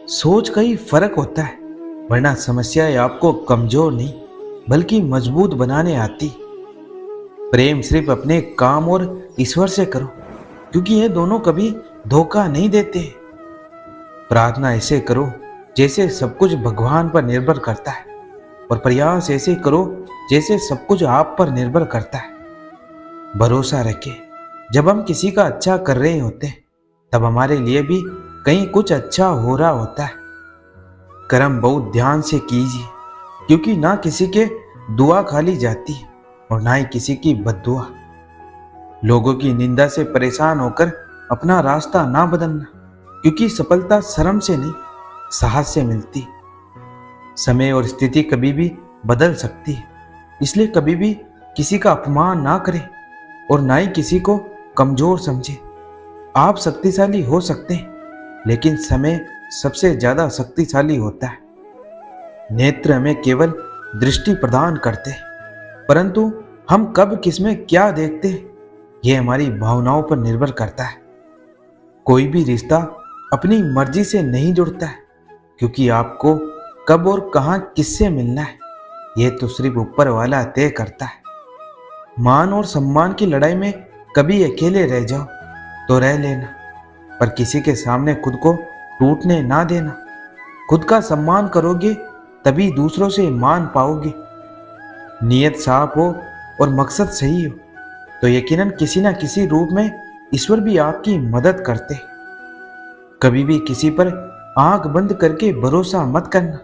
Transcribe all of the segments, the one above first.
सोच का ही फर्क होता है, वरना समस्याएं आपको कमजोर नहीं बल्कि मजबूत बनाने आती। प्रेम सिर्फ अपने काम और ईश्वर से करो, क्योंकि ये दोनों कभी धोखा नहीं देते। प्रार्थना ऐसे करो जैसे सब कुछ भगवान पर निर्भर करता है, और प्रयास ऐसे करो जैसे सब कुछ आप पर निर्भर करता है। भरोसा रखें, जब हम किसी का अच्छा कर रहे होते हैं तब हमारे लिए भी कहीं कुछ अच्छा हो रहा होता है। कर्म बहुत ध्यान से कीजिए, क्योंकि ना किसी के दुआ खाली जाती है और ना ही किसी की बद्दुआ। लोगों की निंदा से परेशान होकर अपना रास्ता ना बदलना, क्योंकि सफलता शर्म से नहीं साहस से मिलती। समय और स्थिति कभी भी बदल सकती है, इसलिए कभी भी किसी का अपमान ना करें और ना ही किसी को कमजोर समझें। आप शक्तिशाली हो सकते हैं, लेकिन समय सबसे ज्यादा शक्तिशाली होता है। नेत्र हमें केवल दृष्टि प्रदान करते हैं, परंतु हम कब किसमें क्या देखते हैं यह हमारी भावनाओं पर निर्भर करता है। कोई भी रिश्ता अपनी मर्जी से नहीं जुड़ता है, क्योंकि आपको कब और कहां किससे मिलना है यह तो सिर्फ ऊपर वाला तय करता है। मान और सम्मान की लड़ाई में कभी अकेले रह जाओ तो रह लेना, पर किसी के सामने खुद को टूटने ना देना। खुद का सम्मान करोगे तभी दूसरों से मान पाओगे। नियत साफ हो और मकसद सही हो तो यकीनन किसी ना किसी रूप में ईश्वर भी आपकी मदद करते। कभी भी किसी पर आंख बंद करके भरोसा मत करना,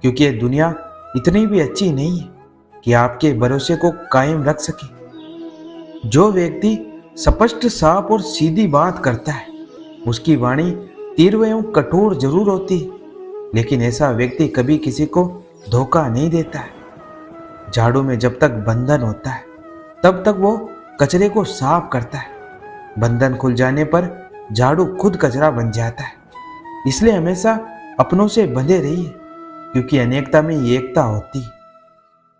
क्योंकि ये दुनिया इतनी भी अच्छी नहीं है कि आपके भरोसे को कायम रख सके। जो व्यक्ति स्पष्ट, साफ और सीधी बात करता है उसकी वाणी तीव्र एवं कठोर जरूर होती है, लेकिन ऐसा व्यक्ति कभी किसी को धोखा नहीं देता है। झाड़ू में जब तक बंधन होता है तब तक वो कचरे को साफ करता है। बंधन खुल जाने पर झाड़ू खुद कचरा बन जाता है। इसलिए हमेशा अपनों से बंधे रहिए, क्योंकि अनेकता में एकता होती है।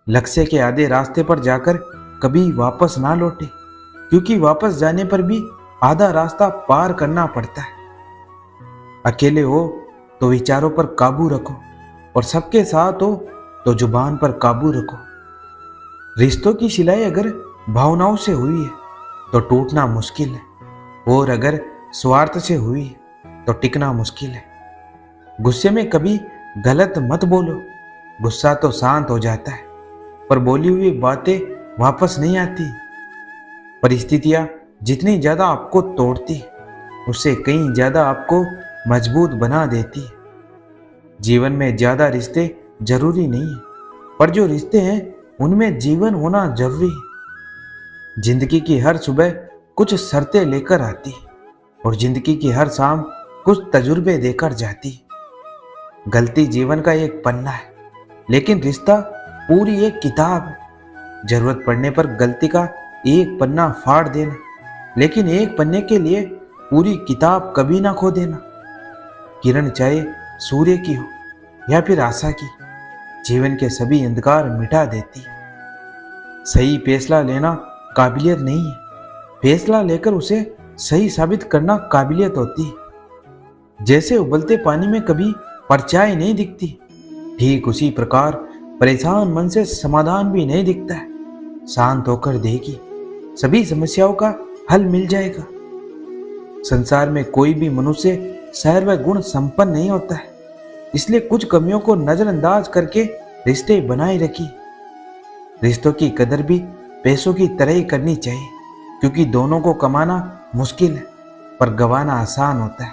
लक्ष्य के आधे रास्ते पर जाकर कभी वापस ना लौटे, क्योंकि वापस जाने पर भी आधा रास्ता पार करना पड़ता है। अकेले हो तो विचारों पर काबू रखो, और सबके साथ हो तो जुबान पर काबू रखो। रिश्तों की सिलाई अगर भावनाओं से हुई है तो टूटना मुश्किल है, और अगर स्वार्थ से हुई है तो टिकना मुश्किल है। गुस्से में कभी गलत मत बोलो। गुस्सा तो शांत हो जाता है, पर बोली हुई बातें वापस नहीं आती। परिस्थितियां जितनी ज्यादा आपको तोड़ती उससे कहीं ज्यादा आपको मजबूत बना देती है। जीवन में ज्यादा रिश्ते जरूरी नहीं है, पर जो रिश्ते हैं उनमें जीवन होना जरूरी है। जिंदगी की हर सुबह कुछ शर्तें लेकर आती है, और जिंदगी की हर शाम कुछ तजुर्बे देकर जाती है। गलती जीवन का एक पन्ना है, लेकिन रिश्ता पूरी एक किताब है। जरूरत पड़ने पर गलती का एक पन्ना फाड़ देना, लेकिन एक पन्ने के लिए पूरी किताब कभी ना खो देना। किरण चाहे सूर्य की हो या फिर आशा की, जीवन के सभी अंधकार मिटा देती। सही फैसला लेना काबिलियत नहीं है, फैसला लेकर उसे सही साबित करना काबिलियत होती है। जैसे उबलते पानी में कभी परछाई नहीं दिखती, ठीक उसी प्रकार परेशान मन से समाधान भी नहीं दिखता है। शांत होकर देखी, सभी समस्याओं का हल मिल जाएगा। संसार में कोई भी मनुष्य सर्व गुण संपन्न नहीं होता है, इसलिए कुछ कमियों को नजरअंदाज करके रिश्ते बनाए रखी। रिश्तों की कदर भी पैसों की तरह ही करनी चाहिए, क्योंकि दोनों को कमाना मुश्किल है पर गंवाना आसान होता है।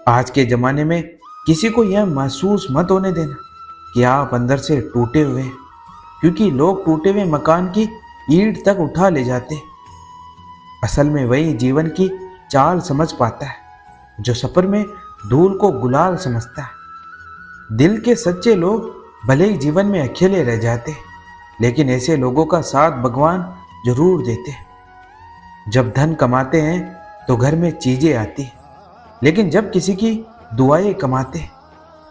आज के जमाने में किसी को यह महसूस मत होने देना कि आप अंदर से टूटे हुए हैं, क्योंकि लोग टूटे हुए मकान की ईंट तक उठा ले जाते हैं। असल में वही जीवन की चाल समझ पाता है जो सफर में धूल को गुलाल समझता है। दिल के सच्चे लोग भले ही जीवन में अकेले रह जाते हैं, लेकिन ऐसे लोगों का साथ भगवान जरूर देते हैं। जब धन कमाते हैं तो घर में चीजें आती, लेकिन जब किसी की दुआएं कमाते हैं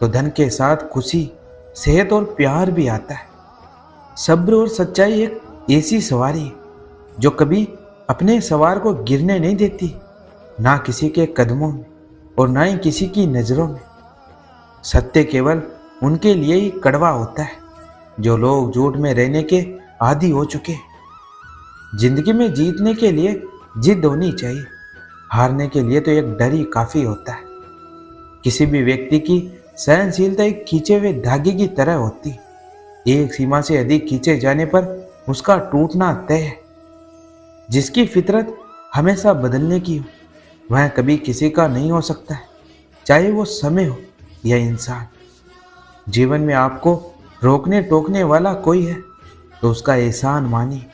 तो धन के साथ खुशी, सेहत और प्यार भी आता है। सब्र और सच्चाई एक ऐसी सवारी है जो कभी अपने सवार को गिरने नहीं देती, ना किसी के कदमों में और ना ही किसी की नजरों में। सत्य केवल उनके लिए ही कड़वा होता है जो लोग झूठ में रहने के आदी हो चुके हैं। जिंदगी में जीतने के लिए जिद होनी चाहिए, हारने के लिए तो एक डर ही काफी होता है। किसी भी व्यक्ति की सहनशीलता एक खींचे हुए धागे की तरह होती है। एक सीमा से अधिक खींचे जाने पर उसका टूटना तय है। जिसकी फितरत हमेशा बदलने की हो वह कभी किसी का नहीं हो सकता है, चाहे वो समय हो या इंसान। जीवन में आपको रोकने टोकने वाला कोई है तो उसका एहसान मानिए,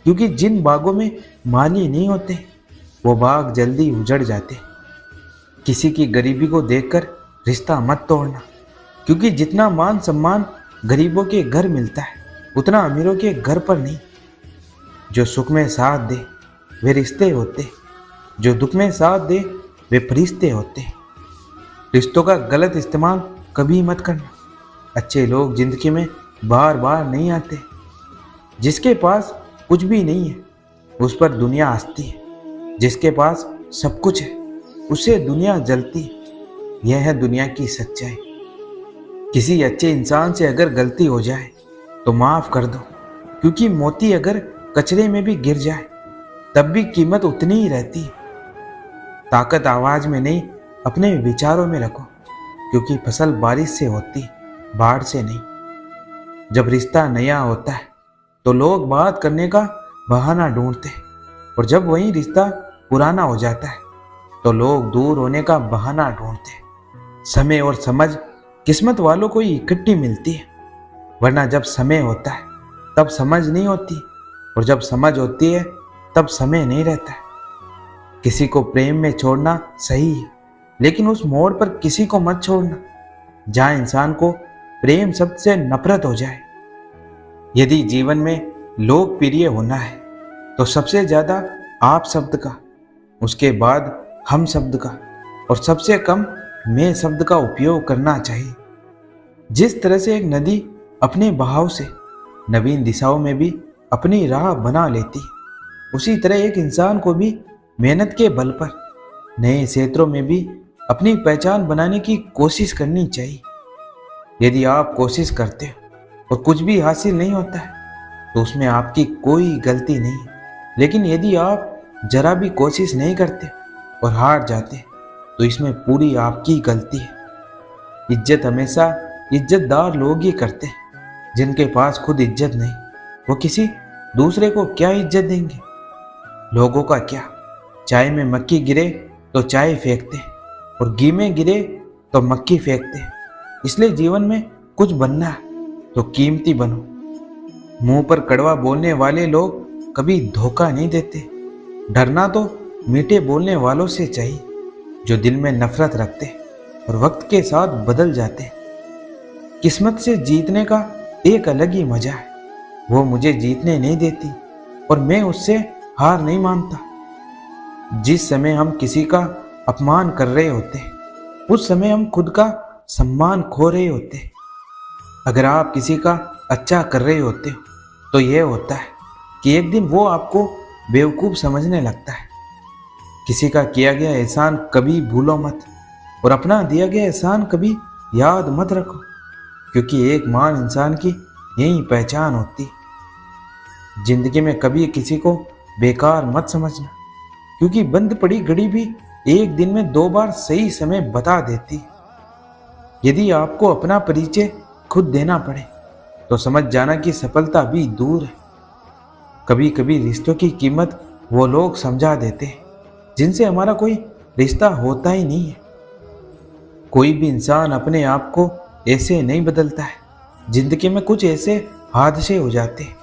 क्योंकि जिन बागों में माली नहीं होते वो बाग जल्दी उजड़ जाते। किसी की गरीबी को देखकर रिश्ता मत तोड़ना, क्योंकि जितना मान सम्मान गरीबों के घर मिलता है उतना अमीरों के घर पर नहीं। जो सुख में साथ दे वे रिश्ते होते, जो दुख में साथ दे वे फरिश्ते होते। रिश्तों का गलत इस्तेमाल कभी मत करना। अच्छे लोग जिंदगी में बार बार नहीं आते। जिसके पास कुछ भी नहीं है उस पर दुनिया हंसती है, जिसके पास सब कुछ है उससे दुनिया जलती है। यह है दुनिया की सच्चाई। किसी अच्छे इंसान से अगर गलती हो जाए तो माफ कर दो, क्योंकि मोती अगर कचरे में भी गिर जाए तब भी कीमत उतनी ही रहती है। ताकत आवाज में नहीं अपने विचारों में रखो, क्योंकि फसल बारिश से होती बाढ़ से नहीं। जब रिश्ता नया होता है तो लोग बात करने का बहाना ढूंढते, और जब वही रिश्ता पुराना हो जाता है तो लोग दूर होने का बहाना ढूंढते। समय और समझ किस्मत वालों को ही इकट्ठी मिलती है, वरना जब समय होता है तब समझ नहीं होती, और जब समझ होती है तब समय नहीं रहता है। किसी को प्रेम में छोड़ना सही है, लेकिन उस मोड़ पर किसी को मत छोड़ना जहां इंसान को प्रेम शब्द से नफरत हो जाए। यदि जीवन में लोकप्रिय होना है तो सबसे ज्यादा आप शब्द का, उसके बाद हम शब्द का, और सबसे कम मैं शब्द का उपयोग करना चाहिए। जिस तरह से एक नदी अपने बहाव से नवीन दिशाओं में भी अपनी राह बना लेती, उसी तरह एक इंसान को भी मेहनत के बल पर नए क्षेत्रों में भी अपनी पहचान बनाने की कोशिश करनी चाहिए। यदि आप कोशिश करते हो और कुछ भी हासिल नहीं होता है तो उसमें आपकी कोई गलती नहीं, लेकिन यदि आप जरा भी कोशिश नहीं करते और हार जाते तो इसमें पूरी आपकी गलती है। इज्जत हमेशा इज्जतदार लोग ही करते हैं। जिनके पास खुद इज्जत नहीं वो किसी दूसरे को क्या इज्जत देंगे। लोगों का क्या, चाय में मक्खी गिरे तो चाय फेंकते, और घी में गिरे तो मक्खी फेंकते। इसलिए जीवन में कुछ बनना है तो कीमती बनो। मुंह पर कड़वा बोलने वाले लोग कभी धोखा नहीं देते। डरना तो मीठे बोलने वालों से चाहिए जो दिल में नफरत रखते और वक्त के साथ बदल जाते। किस्मत से जीतने का एक अलग ही मजा है। वो मुझे जीतने नहीं देती और मैं उससे हार नहीं मानता। जिस समय हम किसी का अपमान कर रहे होते उस समय हम खुद का सम्मान खो रहे होते। अगर आप किसी का अच्छा कर रहे होते हो तो यह होता है कि एक दिन वो आपको बेवकूफ़ समझने लगता है। किसी का किया गया एहसान कभी भूलो मत, और अपना दिया गया एहसान कभी याद मत रखो, क्योंकि एक महान इंसान की यही पहचान होती। जिंदगी में कभी किसी को बेकार मत समझना, क्योंकि बंद पड़ी घड़ी भी एक दिन में 2 बार सही समय बता देती। यदि आपको अपना परिचय खुद देना पड़े तो समझ जाना कि सफलता भी दूर है। कभी कभी रिश्तों की कीमत वो लोग समझा देते हैं जिनसे हमारा कोई रिश्ता होता ही नहीं है। कोई भी इंसान अपने आप को ऐसे नहीं बदलता है। जिंदगी में कुछ ऐसे हादसे हो जाते हैं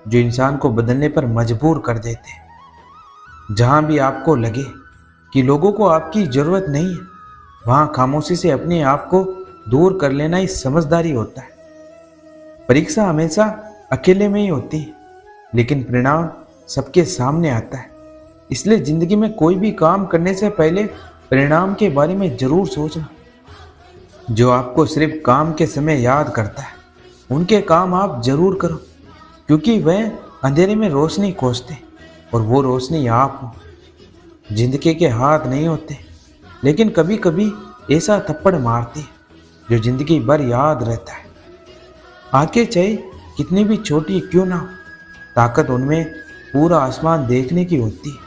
जो इंसान को बदलने पर मजबूर कर देते हैं। जहां भी आपको लगे कि लोगों को आपकी ज़रूरत नहीं है, वहां खामोशी से अपने आप को दूर कर लेना ही समझदारी होता है। परीक्षा हमेशा अकेले में ही होती है, लेकिन परिणाम सबके सामने आता है। इसलिए जिंदगी में कोई भी काम करने से पहले परिणाम के बारे में जरूर सोचना। जो आपको सिर्फ काम के समय याद करता है उनके काम आप जरूर करो, क्योंकि वह अंधेरे में रोशनी खोजते और वो रोशनी आप हो। जिंदगी के हाथ नहीं होते, लेकिन कभी कभी ऐसा थप्पड़ मारती जो जिंदगी भर याद रहता है। आंखें चाहे कितनी भी छोटी क्यों ना हो, ताकत उनमें पूरा आसमान देखने की होती है।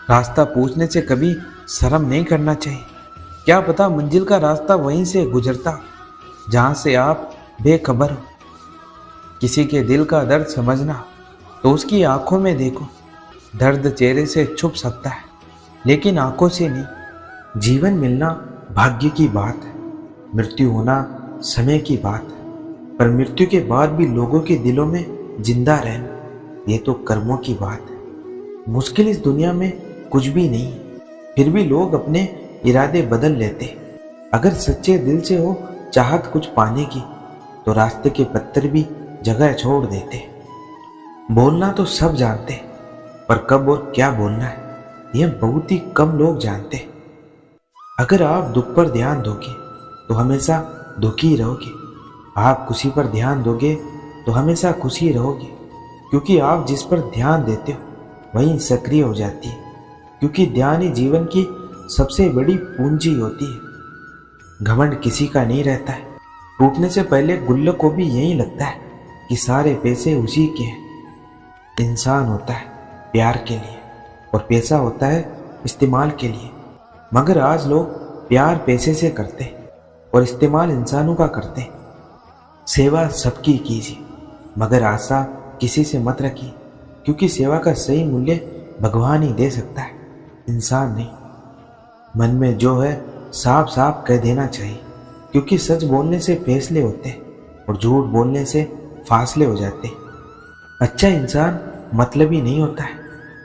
रास्ता पूछने से कभी शर्म नहीं करना चाहिए। क्या पता मंजिल का रास्ता वहीं से गुजरता जहाँ से आप बेखबर हो। किसी के दिल का दर्द समझना तो उसकी आंखों में देखो। दर्द चेहरे से छुप सकता है लेकिन आंखों से नहीं। जीवन मिलना भाग्य की बात है, मृत्यु होना समय की बात है, पर मृत्यु के बाद भी लोगों के दिलों में जिंदा रहना ये तो कर्मों की बात है। मुश्किल इस दुनिया में कुछ भी नहीं है, फिर भी लोग अपने इरादे बदल लेते। अगर सच्चे दिल से हो चाहत कुछ पाने की तो रास्ते के पत्थर भी जगह छोड़ देते। बोलना तो सब जानते, पर कब और क्या बोलना है यह बहुत ही कम लोग जानते। अगर आप दुख पर ध्यान दोगे तो हमेशा दुखी रहोगे। आप खुशी पर ध्यान दोगे तो हमेशा खुशी रहोगे, क्योंकि आप जिस पर ध्यान देते हो वहीं सक्रिय हो जाती है। क्योंकि ध्यान ही जीवन की सबसे बड़ी पूंजी होती है। घमंड किसी का नहीं रहता है। टूटने से पहले गुल्लक को भी यही लगता है कि सारे पैसे उसी के हैं। इंसान होता है प्यार के लिए और पैसा होता है इस्तेमाल के लिए। मगर आज लोग प्यार पैसे से करते और इस्तेमाल इंसानों का करते। सेवा सबकी कीजिए मगर आशा किसी से मत रखिए, क्योंकि सेवा का सही मूल्य भगवान ही दे सकता है, इंसान नहीं। मन में जो है साफ साफ कह देना चाहिए, क्योंकि सच बोलने से फैसले होते और झूठ बोलने से फासले हो जाते। अच्छा इंसान मतलबी नहीं होता है,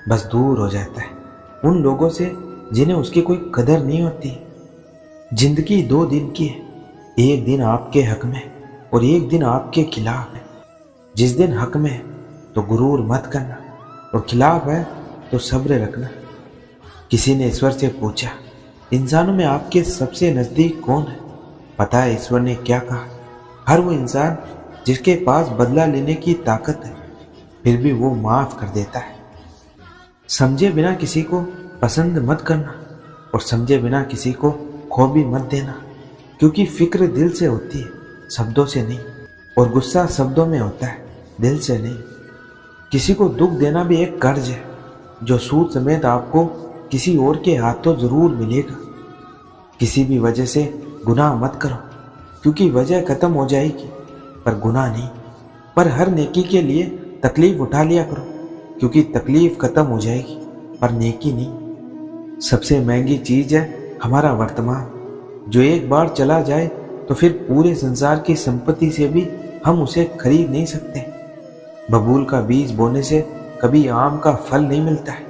बस दूर हो जाता है उन लोगों से जिन्हें उसकी कोई कदर नहीं होती। जिंदगी 2 दिन की है, एक दिन आपके हक में और एक दिन आपके खिलाफ है। जिस दिन हक में है तो गुरूर मत करना और खिलाफ है तो सब्र रखना। किसी ने ईश्वर से पूछा, इंसानों में आपके सबसे नज़दीक कौन है? पता है ईश्वर ने क्या कहा? हर वो इंसान जिसके पास बदला लेने की ताकत है, फिर भी वो माफ कर देता है। समझे बिना किसी को पसंद मत करना और समझे बिना किसी को खो भी मत देना, क्योंकि फिक्र दिल से होती है, शब्दों से नहीं। और गुस्सा शब्दों में होता है, दिल से नहीं। किसी को दुख देना भी एक कर्ज है, जो सूद समेत आपको किसी और के हाथों जरूर मिलेगा। किसी भी वजह से गुनाह मत करो, क्योंकि वजह खत्म हो जाएगी पर गुनाह नहीं। पर हर नेकी के लिए तकलीफ उठा लिया करो, क्योंकि तकलीफ खत्म हो जाएगी पर नेकी नहीं। सबसे महंगी चीज है हमारा वर्तमान, जो एक बार चला जाए तो फिर पूरे संसार की संपत्ति से भी हम उसे खरीद नहीं सकते। बबूल का बीज बोने से कभी आम का फल नहीं मिलता है,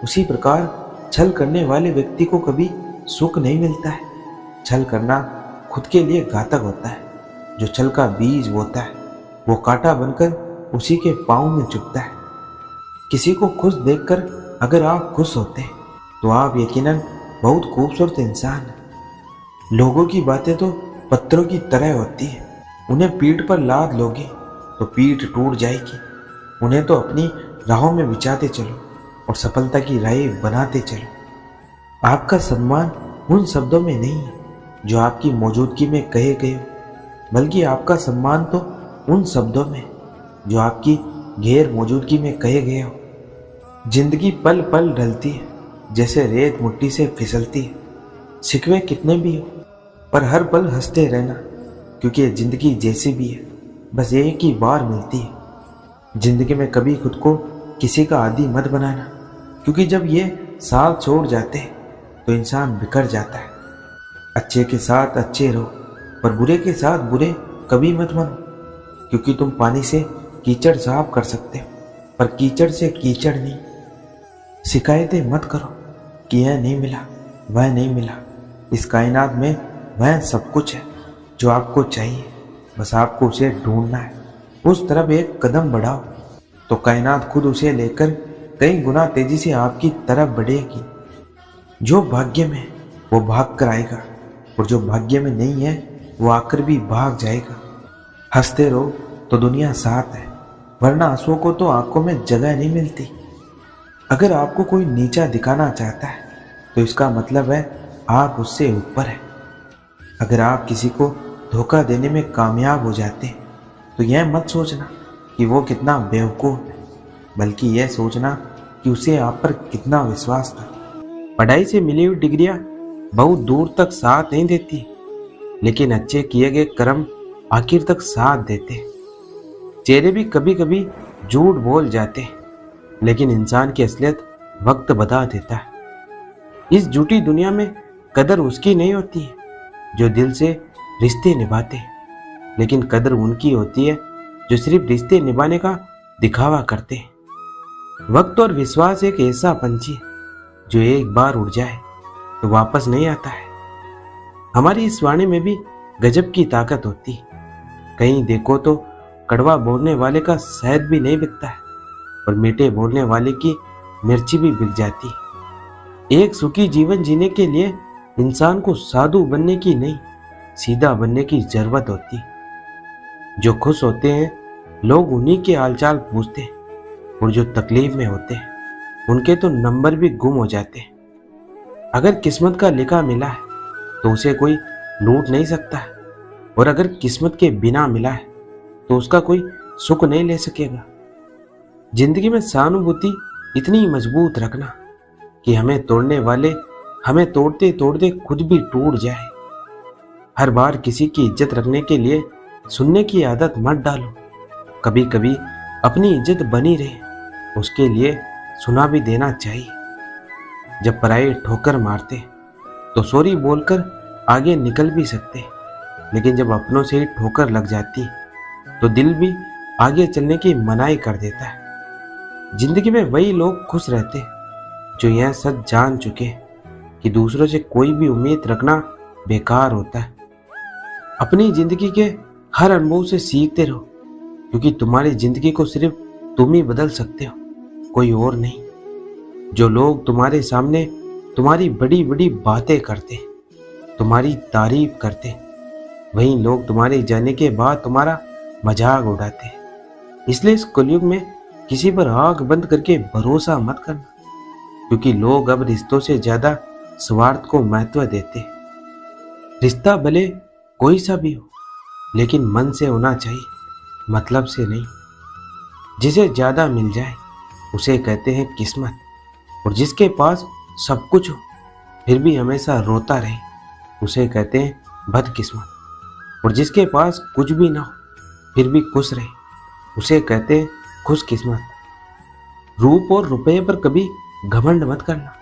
उसी प्रकार छल करने वाले व्यक्ति को कभी सुख नहीं मिलता है। छल करना खुद के लिए घातक होता है। जो छल का बीज बोता है वो कांटा बनकर उसी के पाँव में चुभता है। किसी को खुश देखकर अगर आप खुश होते हैं तो आप यकीनन बहुत खूबसूरत इंसान हैं। लोगों की बातें तो पत्थरों की तरह होती है, उन्हें पीठ पर लाद लोगे तो पीठ टूट जाएगी। उन्हें तो अपनी राहों में बिछाते चलो और सफलता की राहें बनाते चलो। आपका सम्मान उन शब्दों में नहीं है जो आपकी मौजूदगी में कहे गए हो, बल्कि आपका सम्मान तो उन शब्दों में जो आपकी गैर मौजूदगी में कहे गए हो। जिंदगी पल पल ढलती है, जैसे रेत मिट्टी से फिसलती है। शिकवे कितने भी हो, पर हर पल हंसते रहना, क्योंकि जिंदगी जैसी भी है बस एक ही बार मिलती है। जिंदगी में कभी खुद को किसी का आदी मत बनाना, क्योंकि जब ये साथ छोड़ जाते हैं तो इंसान बिखर जाता है। अच्छे के साथ अच्छे रहो, पर बुरे के साथ बुरे कभी मत बनो, क्योंकि तुम पानी से कीचड़ साफ कर सकते हो, पर कीचड़ से कीचड़ नहीं। शिकायतें मत करो कि यह नहीं मिला, वह नहीं मिला। इस कायनात में वह सब कुछ है जो आपको चाहिए, बस आपको उसे ढूंढना है। उस तरफ एक कदम बढ़ाओ तो कायनात खुद उसे लेकर कई गुना तेजी से आपकी तरफ बढ़ेगी। जो भाग्य में है वो भाग कर आएगा, और जो भाग्य में नहीं है वो आकर भी भाग जाएगा। हंसते रहो तो दुनिया साथ है, वरना आंसुओं को तो आंखों में जगह नहीं मिलती। अगर आपको कोई नीचा दिखाना चाहता है तो इसका मतलब है आप उससे ऊपर है। अगर आप किसी को धोखा देने में कामयाब हो जाते हैं तो यह मत सोचना कि वो कितना बेवकूफ़ है, बल्कि यह सोचना कि उसे आप पर कितना विश्वास था। पढ़ाई से मिली हुई डिग्रियां बहुत दूर तक साथ नहीं देती, लेकिन अच्छे किए गए कर्म आखिर तक साथ देते। चेहरे भी कभी कभी झूठ बोल जाते हैं, लेकिन इंसान की असलियत वक्त बता देता है। इस झूठी दुनिया में कदर उसकी नहीं होती है जो दिल से रिश्ते निभाते हैं, लेकिन कदर उनकी होती है जो सिर्फ रिश्ते निभाने का दिखावा करते हैं। वक्त और विश्वास एक ऐसा पंछी है जो एक बार उड़ जाए तो वापस नहीं आता है। हमारी इस वाणी में भी गजब की ताकत होती है। कहीं देखो तो कड़वा बोलने वाले का शहद भी नहीं बिकता है और मीठे बोलने वाले की मिर्ची भी बिक जाती है। एक सुखी जीवन जीने के लिए इंसान को साधु बनने की नहीं, सीधा बनने की जरूरत होती है। जो खुश होते हैं लोग उन्हीं के हालचाल पूछते हैं, और जो तकलीफ में होते हैं उनके तो नंबर भी गुम हो जाते हैं। अगर किस्मत का लिखा मिला है तो उसे कोई लूट नहीं सकता है, और अगर किस्मत के बिना मिला है तो उसका कोई सुख नहीं ले सकेगा। जिंदगी में सहानुभूति इतनी मजबूत रखना कि हमें तोड़ने वाले हमें तोड़ते तोड़ते खुद भी टूट जाए। हर बार किसी की इज्जत रखने के लिए सुनने की आदत मत डालो। कभी कभी अपनी इज्जत बनी रहे उसके लिए सुना भी देना चाहिए। जब पराये ठोकर मारते तो सॉरी बोलकर आगे निकल भी सकते, लेकिन जब अपनों से ही ठोकर लग जाती तो दिल भी आगे चलने की मनाही कर देता है। जिंदगी में वही लोग खुश रहते जो यह सच जान चुके कि दूसरों से कोई भी उम्मीद रखना बेकार होता है। अपनी जिंदगी के हर अनुभव से सीखते रहो, क्योंकि तुम्हारी जिंदगी को सिर्फ तुम ही बदल सकते हो, कोई और नहीं। जो लोग तुम्हारे सामने तुम्हारी बड़ी बड़ी बातें करते, तुम्हारी तारीफ करते, वही लोग तुम्हारे जाने के बाद तुम्हारा मजाक उड़ाते। इसलिए इस कलयुग में किसी पर आंख बंद करके भरोसा मत करना, क्योंकि लोग अब रिश्तों से ज्यादा स्वार्थ को महत्व देते। रिश्ता भले कोई सा भी हो, लेकिन मन से होना चाहिए, मतलब से नहीं। जिसे ज्यादा मिल जाए उसे कहते हैं किस्मत, और जिसके पास सब कुछ हो फिर भी हमेशा रोता रहे उसे कहते हैं बदकिस्मत, और जिसके पास कुछ भी ना हो फिर भी खुश रहे उसे कहते हैं खुशकिस्मत। रूप और रुपये पर कभी घमंड मत करना,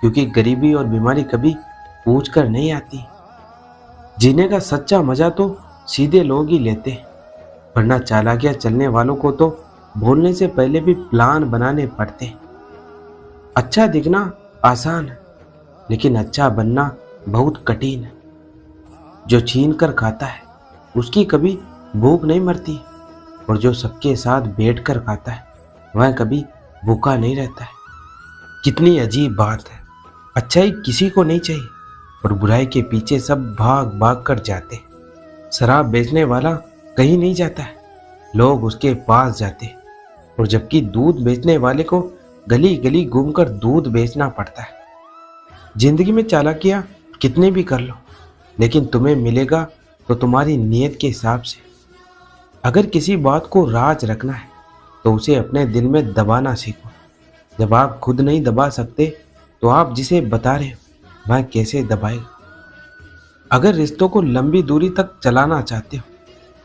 क्योंकि गरीबी और बीमारी कभी पूछ कर नहीं आती। जीने का सच्चा मजा तो सीधे लोग ही लेते हैं, वरना चालाकियां चलने वालों को तो बोलने से पहले भी प्लान बनाने पड़ते हैं। अच्छा दिखना आसान है, लेकिन अच्छा बनना बहुत कठिन है। जो छीन कर खाता है उसकी कभी भूख नहीं मरती, और जो सबके साथ बैठ कर खाता है वह कभी भूखा नहीं रहता है। कितनी अजीब बात है, अच्छाई किसी को नहीं चाहिए और बुराई के पीछे सब भाग भाग कर जाते। शराब बेचने वाला कहीं नहीं जाता है, लोग उसके पास जाते, और जबकि दूध बेचने वाले को गली गली घूमकर दूध बेचना पड़ता है। जिंदगी में चालाकियां कितने भी कर लो, लेकिन तुम्हें मिलेगा तो तुम्हारी नीयत के हिसाब से। अगर किसी बात को राज रखना है तो उसे अपने दिल में दबाना सीखो। जब आप खुद नहीं दबा सकते तो आप जिसे बता रहे हो वह कैसे दबाएगा। अगर रिश्तों को लंबी दूरी तक चलाना चाहते हो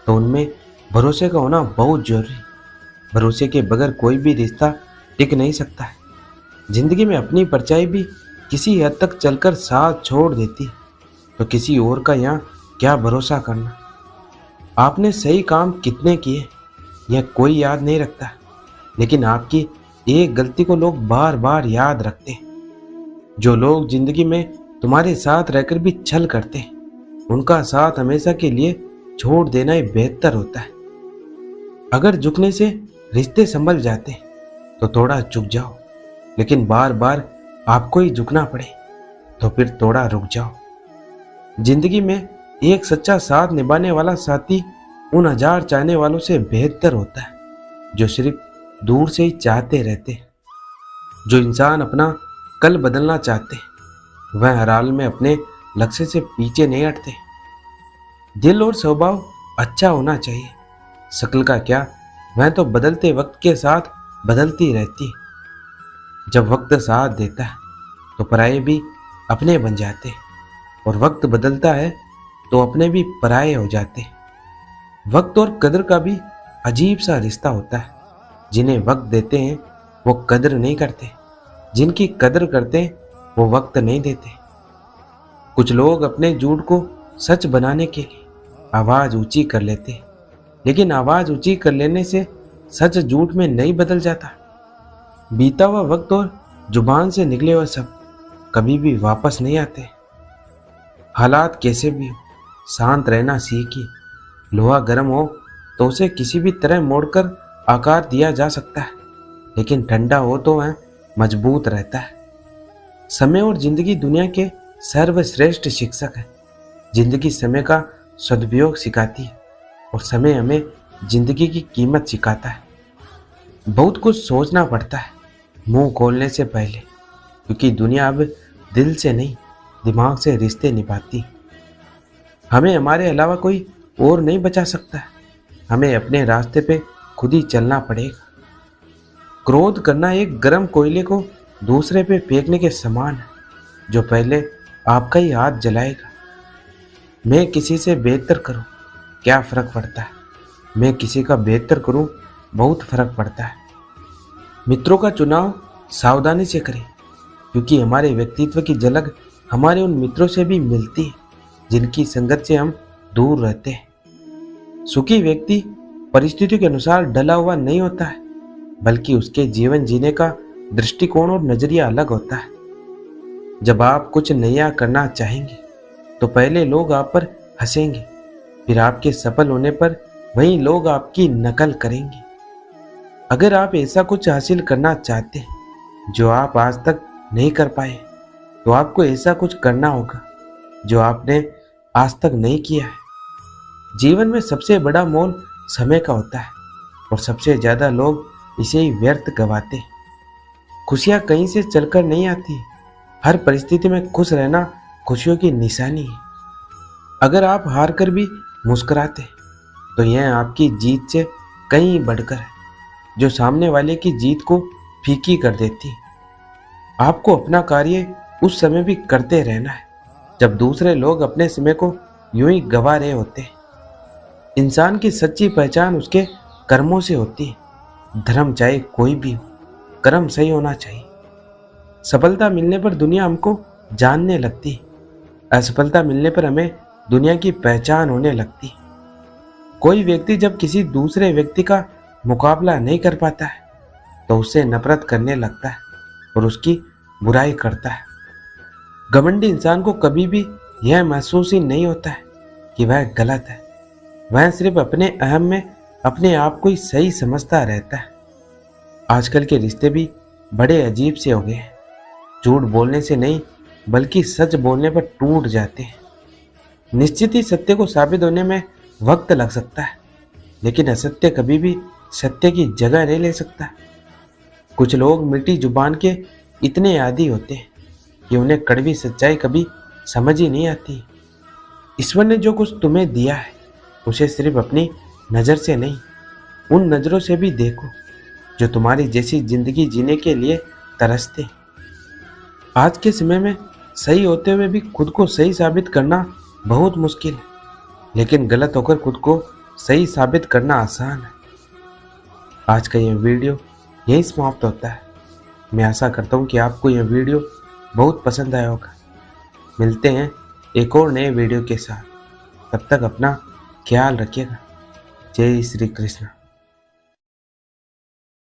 तो उनमें भरोसे का होना बहुत जरूरी। भरोसे के बगैर कोई भी रिश्ता टिक नहीं सकता है। जिंदगी में अपनी परछाई भी किसी हद तक चलकर साथ छोड़ देती, तो किसी और का यहाँ क्या भरोसा करना। आपने सही काम कितने किए यह कोई याद नहीं रखता, लेकिन आपकी एक गलती को लोग बार बार याद रखते हैं। जो लोग जिंदगी में तुम्हारे साथ रहकर भी छल करते हैं, उनका साथ हमेशा के लिए छोड़ देना ही बेहतर होता है। अगर झुकने से रिश्ते संभल जाते हैं तो थोड़ा झुक जाओ, लेकिन बार बार आपको ही झुकना पड़े तो फिर थोड़ा रुक जाओ। जिंदगी में एक सच्चा साथ निभाने वाला साथी उन 1000 चाहने वालों से बेहतर होता है, जो सिर्फ दूर से ही चाहते रहते हैं। जो इंसान अपना कल बदलना चाहते हैं वह हर हाल में अपने लक्ष्य से पीछे नहीं हटते। दिल और स्वभाव अच्छा होना चाहिए। शक्ल का क्या, वह तो बदलते वक्त के साथ बदलती रहती है। जब वक्त साथ देता है तो पराये भी अपने बन जाते, और वक्त बदलता है तो अपने भी पराये हो जाते। वक्त और कदर का भी अजीब सा रिश्ता होता है। जिन्हें वक्त देते हैं वो कदर नहीं करते, जिनकी कदर करते हैं वो वक्त नहीं देते। कुछ लोग अपने झूठ को सच बनाने के लिए आवाज ऊंची कर लेते हैं, लेकिन आवाज ऊंची कर लेने से सच झूठ में नहीं बदल जाता। बीता हुआ वक्त और जुबान से निकले हुए शब्द कभी भी वापस नहीं आते। हालात कैसे भी हो, शांत रहना सीखिए। लोहा गर्म हो तो उसे किसी भी तरह मोड़कर आकार दिया जा सकता है, लेकिन ठंडा हो तो वह मजबूत रहता है। समय और जिंदगी दुनिया के सर्वश्रेष्ठ शिक्षक है। जिंदगी समय का सदुपयोग सिखाती है, और समय हमें जिंदगी की कीमत सिखाता है। बहुत कुछ सोचना पड़ता है मुंह खोलने से पहले, क्योंकि दुनिया अब दिल से नहीं दिमाग से रिश्ते निभाती। हमें हमारे अलावा कोई और नहीं बचा सकता है। हमें अपने रास्ते पे खुद ही चलना पड़ेगा। क्रोध करना एक गर्म कोयले को दूसरे पे फेंकने के समान है, जो पहले आपका ही हाथ जलाएगा। मैं किसी से बेहतर करूं, क्या फर्क पड़ता है। मैं किसी का बेहतर करूं, बहुत फर्क पड़ता है। मित्रों का चुनाव सावधानी से करें, क्योंकि हमारे व्यक्तित्व की झलक हमारे उन मित्रों से भी मिलती है जिनकी संगत से हम दूर रहते हैं। सुखी व्यक्ति परिस्थितियों के अनुसार ढला हुआ नहीं होता है, बल्कि उसके जीवन जीने का दृष्टिकोण और नजरिया अलग होता है। जब आप कुछ नया करना चाहेंगे तो पहले लोग आप पर हंसेंगे, फिर आपके सफल होने पर वही लोग आपकी नकल करेंगे। अगर आप ऐसा कुछ हासिल करना चाहते हैं जो आप आज तक नहीं कर पाए, तो आपको ऐसा कुछ करना होगा जो आपने आज तक नहीं किया है। जीवन में सबसे बड़ा मोल समय का होता है, और सबसे ज्यादा लोग इसे ही व्यर्थ गवाते हैं। खुशियां कहीं से चलकर नहीं आती, हर परिस्थिति में खुश रहना खुशियों की निशानी है। अगर आप हार कर भी मुस्कुराते तो यह आपकी जीत से कहीं बढ़कर है, जो सामने वाले की जीत को फीकी कर देती है। आपको अपना कार्य उस समय भी करते रहना है जब दूसरे लोग अपने समय को यूं ही गवा रहे होते हैं। इंसान की सच्ची पहचान उसके कर्मों से होती है। धर्म चाहे कोई भी हो, कर्म सही होना चाहिए। सफलता मिलने पर दुनिया हमको जानने लगती है, असफलता मिलने पर हमें दुनिया की पहचान होने लगती है। कोई व्यक्ति जब किसी दूसरे व्यक्ति का मुकाबला नहीं कर पाता है तो उससे नफरत करने लगता है और उसकी बुराई करता है। घमंडी इंसान को कभी भी यह महसूस ही नहीं होता है कि वह गलत है। वह सिर्फ अपने अहम में अपने आप को ही सही समझता रहता है। आजकल के रिश्ते भी बड़े अजीब से हो गए हैं। झूठ बोलने से नहीं, बल्कि सच बोलने पर टूट जाते हैं। निश्चित ही सत्य को साबित होने में वक्त लग सकता है, लेकिन असत्य कभी भी सत्य की जगह नहीं ले सकता। कुछ लोग मीठी जुबान के इतने आदी होते हैं कि उन्हें कड़वी सच्चाई कभी समझ ही नहीं आती। ईश्वर ने जो कुछ तुम्हें दिया है उसे सिर्फ अपनी नज़र से नहीं, उन नज़रों से भी देखो जो तुम्हारी जैसी जिंदगी जीने के लिए तरसते। आज के समय में सही होते हुए भी खुद को सही साबित करना बहुत मुश्किल है, लेकिन गलत होकर खुद को सही साबित करना आसान है। आज का यह वीडियो यही समाप्त होता है। मैं आशा करता हूँ कि आपको यह वीडियो बहुत पसंद आया होगा। मिलते हैं एक और नए वीडियो के साथ। तब तक अपना ख्याल रखिएगा। जय श्री कृष्ण।